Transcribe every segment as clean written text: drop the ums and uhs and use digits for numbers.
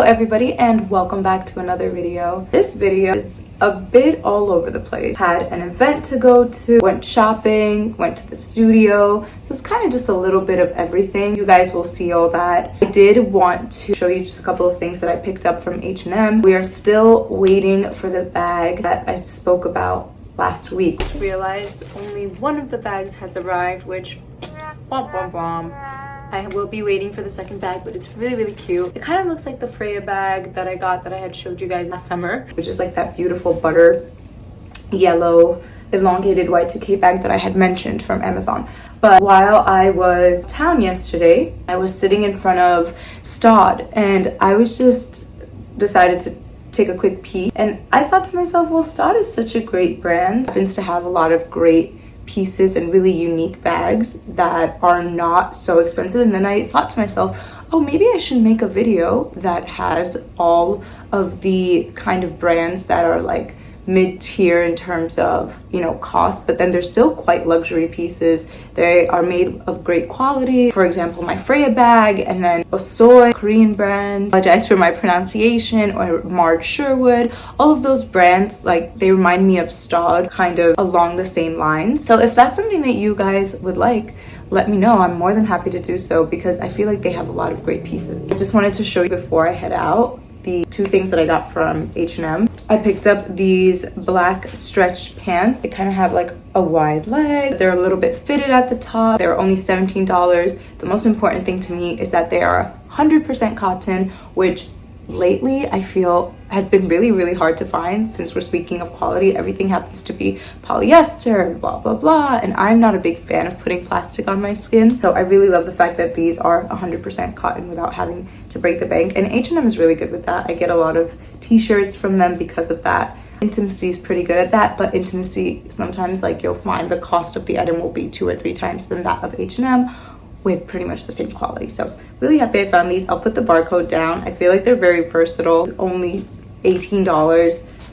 everybody, and welcome back to another video. This video is a bit all over the place. Had an event to go to, went shopping, went to the studio, so it's kind of just a little bit of everything. You guys will see all that. I did want to show you just a couple of things that I picked up from H&M. We are still waiting for the bag that I spoke about last week. Just realized only one of the bags has arrived, which I will be waiting for the second bag, but it's really cute. It kind of looks like the Freya bag that I got that I had showed you guys last summer, which is like that beautiful butter yellow elongated Y2K bag that I had mentioned from Amazon. But while I was in town yesterday, I was sitting in front of Staud and I was just decided to take a quick peek, and I thought to myself, well, Staud is such a great brand. It happens to have a lot of great pieces and really unique bags that are not so expensive. And then I thought to myself, oh, maybe I should make a video that has all of the kind of brands that are like mid-tier in terms of, you know, cost, but then they're still quite luxury pieces. They are made of great quality. For example, my Freya bag, and then a soy Korean brand, apologize for my pronunciation, or Marge Sherwood. All of those brands, like, they remind me of Staud, kind of along the same lines. So if that's something that you guys would like, let me know. I'm more than happy to do so because I feel like they have a lot of great pieces. I just wanted to show you before I head out the two things that I got from H&M. I picked up these black stretched pants. They kind of have like a wide leg. They're a little bit fitted at the top. They're only $17. The most important thing to me is that they are 100% cotton, which lately I feel has been really hard to find. Since we're speaking of quality, everything happens to be polyester and blah, and I'm not a big fan of putting plastic on my skin. So I really love the fact that these are 100% cotton without having to break the bank, and H&M is really good with that. I get a lot of t-shirts from them because of that. Intimacy is pretty good at that, but Intimacy, sometimes like you'll find the cost of the item will be 2 or 3 times than that of H&M with pretty much the same quality. So really happy I found these. I'll put the barcode down. I feel like they're very versatile. It's only $18,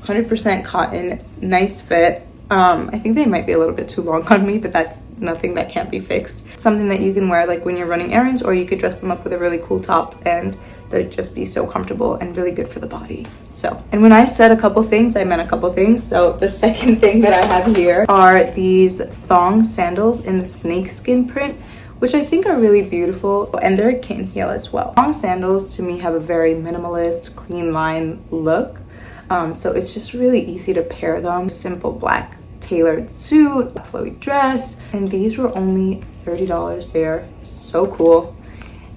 100% cotton, nice fit. I think they might be a little bit too long on me, but that's nothing that can't be fixed. Something that you can wear like when you're running errands, or you could dress them up with a really cool top and they'd just be so comfortable and really good for the body. So, and when I said a couple things, I meant a couple things. So the second thing that I have here are these thong sandals in the snakeskin print, which I think are really beautiful, and they're a kitten heel as well. Thong sandals to me have a very minimalist, clean line look. So it's just really easy to pair them. Simple black tailored suit, flowy dress, and these were only $30. They're so cool.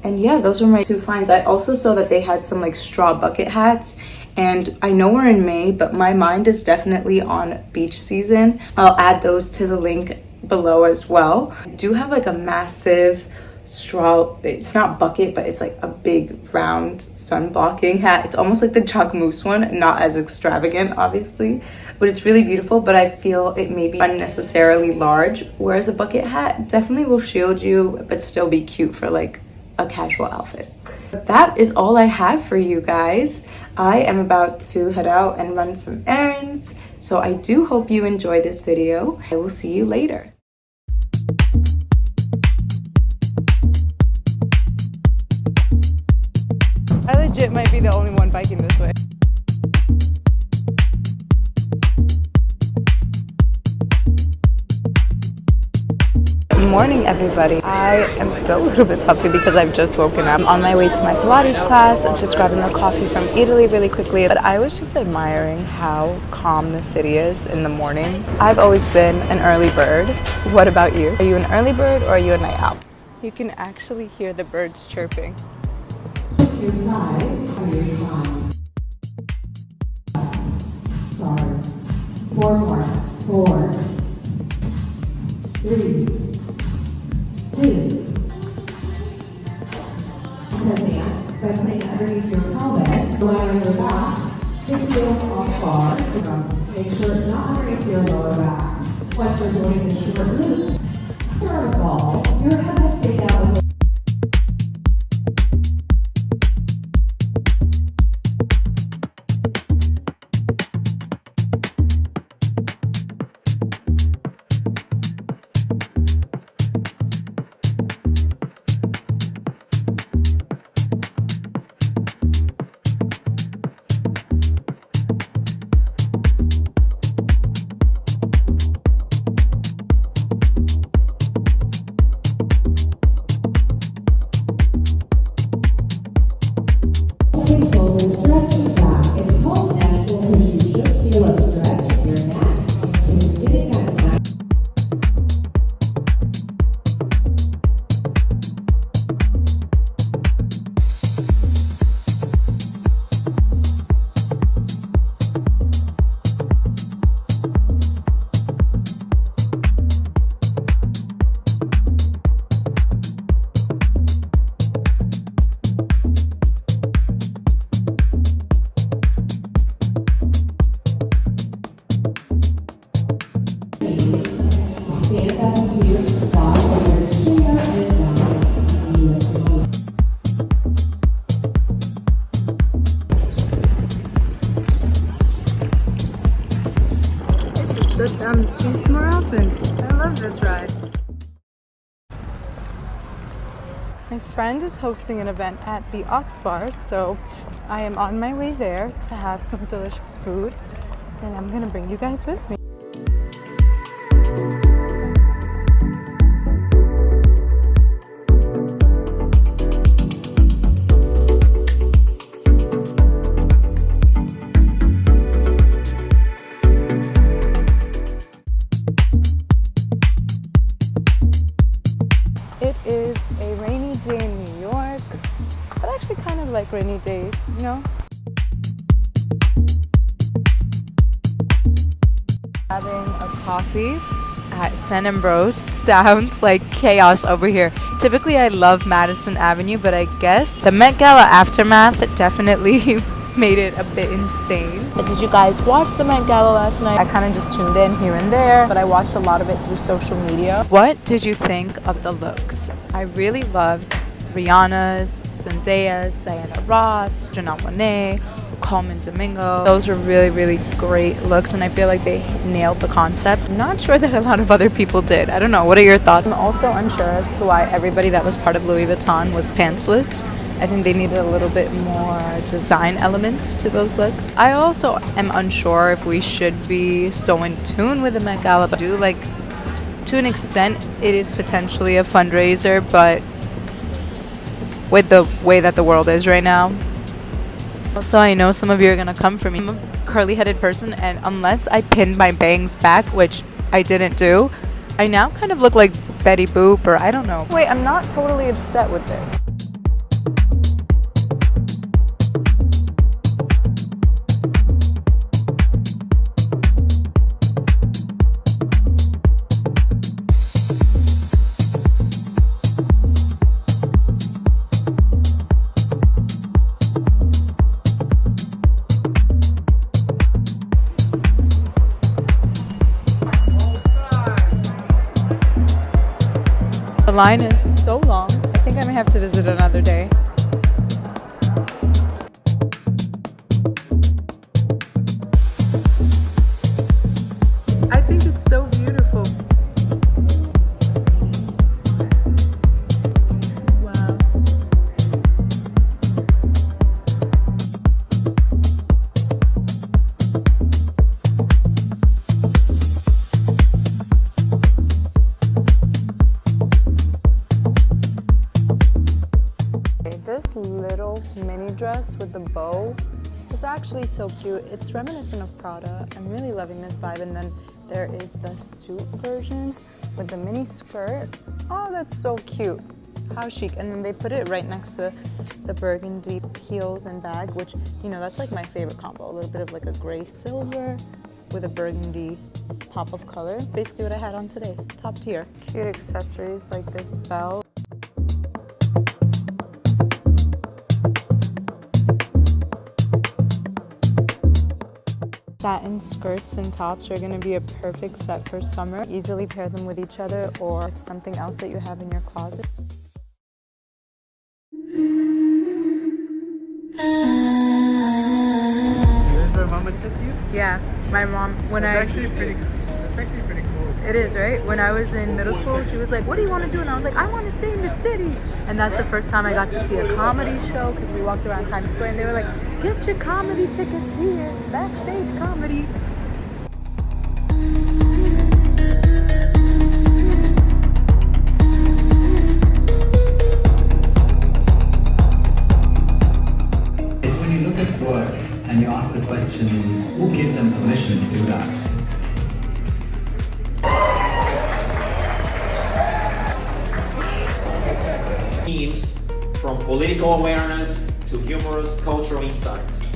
And yeah, those were my 2 finds. I also saw that they had some like straw bucket hats, and I know we're in May, but my mind is definitely on beach season. I'll add those to the link below as well. I do have like a massive straw, it's not bucket, but it's like a big round sun blocking hat. It's almost like the Jacquemus one, not as extravagant obviously, but it's really beautiful. But I feel it may be unnecessarily large, whereas a bucket hat definitely will shield you but still be cute for like a casual outfit. But that is all I have for you guys. I am about to head out and run some errands, so I do hope you enjoy this video. I will see you later. I legit might be the only one biking this way. Good morning, everybody. I am still a little bit puffy because I've just woken up. I'm on my way to my Pilates class. I'm just grabbing a coffee from Italy really quickly. But I was just admiring how calm the city is in the morning. I've always been an early bird. What about you? Are you an early bird or are you a night owl? You can actually hear the birds chirping. Your thighs are your spine. Sorry. 4 more. 4, 3, 2. Advance by putting underneath your pelvis, allowing your back to feel off bar. Make sure it's not underneath your lower back. Once you're doing the short loops, vertical, your head will stay down with to Staud and Zara. Just down the streets more often. I love this ride. My friend is hosting an event at the Ox Bar, so I am on my way there to have some delicious food, and I'm gonna bring you guys with me. It is a rainy day in New York, but actually kind of like rainy days, you know? Having a coffee at Sant Ambroeus sounds like chaos over here. Typically I love Madison Avenue, but I guess the Met Gala Aftermath definitely made it a bit insane. But did you guys watch the Met Gala last night? I kind of just tuned in here and there, but I watched a lot of it through social media. What did you think of the looks? I really loved Rihanna's, Zendaya's, Diana Ross, Janelle Monáe, Coleman Domingo. Those were really, really great looks, and I feel like they nailed the concept. I'm not sure that a lot of other people did. I don't know. What are your thoughts? I'm also unsure as to why everybody that was part of Louis Vuitton was pantsless. I think they needed a little bit more design elements to those looks. I also am unsure if we should be so in tune with the Met Gala, but to an extent, it is potentially a fundraiser, but with the way that the world is right now. Also, I know some of you are gonna come for me. I'm a curly-headed person, and unless I pinned my bangs back, which I didn't do, I now kind of look like Betty Boop, or I don't know. Wait, I'm not totally upset with this. The line is so long. I think I may have to visit another day. I think it's so beautiful. Wow. This little mini dress with the bow is actually so cute. It's reminiscent of Prada. I'm really loving this vibe. And then there is the suit version with the mini skirt. Oh, that's so cute. How chic. And then they put it right next to the burgundy heels and bag, which, you know, that's like my favorite combo. A little bit of like a gray silver with a burgundy pop of color. Basically what I had on today. Top tier. Cute accessories like this belt. Satin skirts and tops are going to be a perfect set for summer. Easily pair them with each other or something else that you have in your closet. Is the mama took you? Yeah, my mom, when It's actually pretty cool. It is, right? When I was in middle school, she was like, what do you want to do? And I was like, I want to stay in the city. And that's the first time I got to see a comedy show, because we walked around Times Square and they were like, get your comedy tickets here, backstage comedy. It's when you look at work and you ask the question, who gave them permission to do that? Themes from political awareness to humorous cultural insights.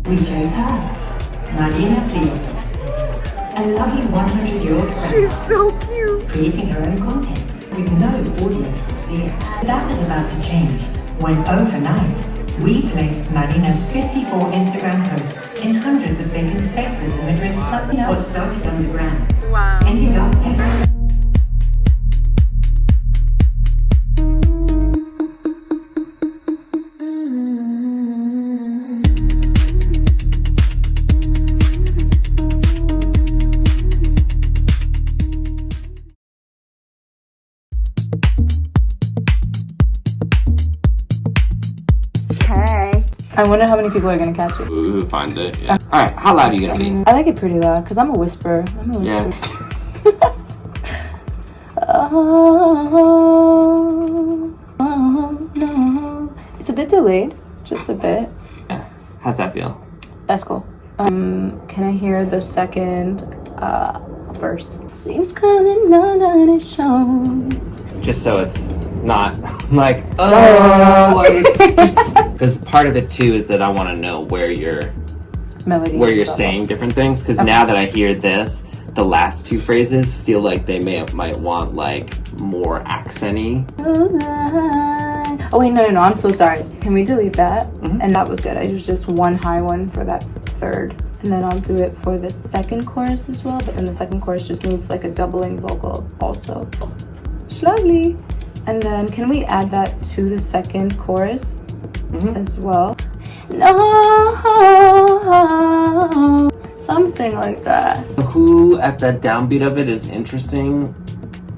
We chose her, Marina Prieto, a lovely 100-year-old grandma. She's so cute. Creating her own content with no audience to see it. That was about to change when overnight We placed Marina's 54 Instagram posts in hundreds of vacant spaces in Madrid's what started underground. Wow. Ended up everywhere. I wonder how many people are gonna catch it. Who finds it? Yeah. All right, how loud are you gonna be? I like it pretty loud because I'm a whisperer. Yeah. Oh, no. It's a bit delayed, just a bit. Yeah. How's that feel? That's cool. Can I hear the second verse? Seems coming on and it shows. Just so it's not like, oh, because part of it too is that I want to know where you're saying different things. Because now that I hear this, the last two phrases feel like they might want like more accenty. Oh wait, no, I'm so sorry. Can we delete that? And that was good. I used just one high one for that third. And then I'll do it for the second chorus as well, but then the second chorus just needs like a doubling vocal also. It's lovely. And then can we add that to the second chorus as well? No, something like that. Who at the downbeat of it is interesting,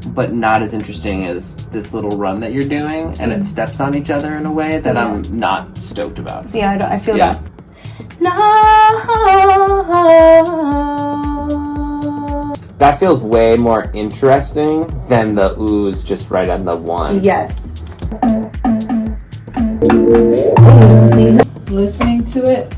but not as interesting as this little run that you're doing, and it steps on each other in a way that I'm not stoked about. See, I feel that. No. That feels way more interesting than the oohs just right on the one. Yes. Listening to it,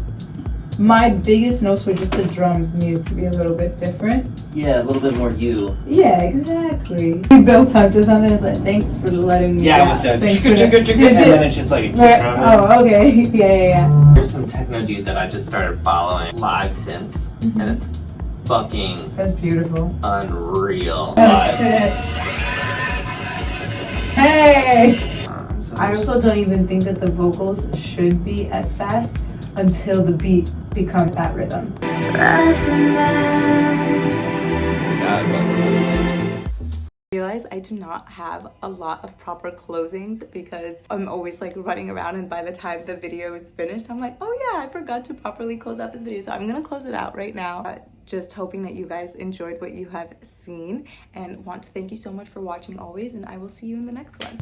my biggest notes were just the drums needed to be a little bit different. Yeah, a little bit more you. Yeah, exactly. We built up to something that's like, thanks for letting me Yeah, down. with the Thanks and then it's just like oh, okay. Yeah. There's some techno dude that I just started following, live synths, and it's fucking That's beautiful. unreal. Hey! So I also don't even think that the vocals should be as fast until the beat becomes that rhythm. Realize I do not have a lot of proper closings because I'm always like running around, and by the time the video is finished I'm like, oh yeah, I forgot to properly close out this video. So I'm gonna close it out right now, just hoping that you guys enjoyed what you have seen, and want to thank you so much for watching always, and I will see you in the next one.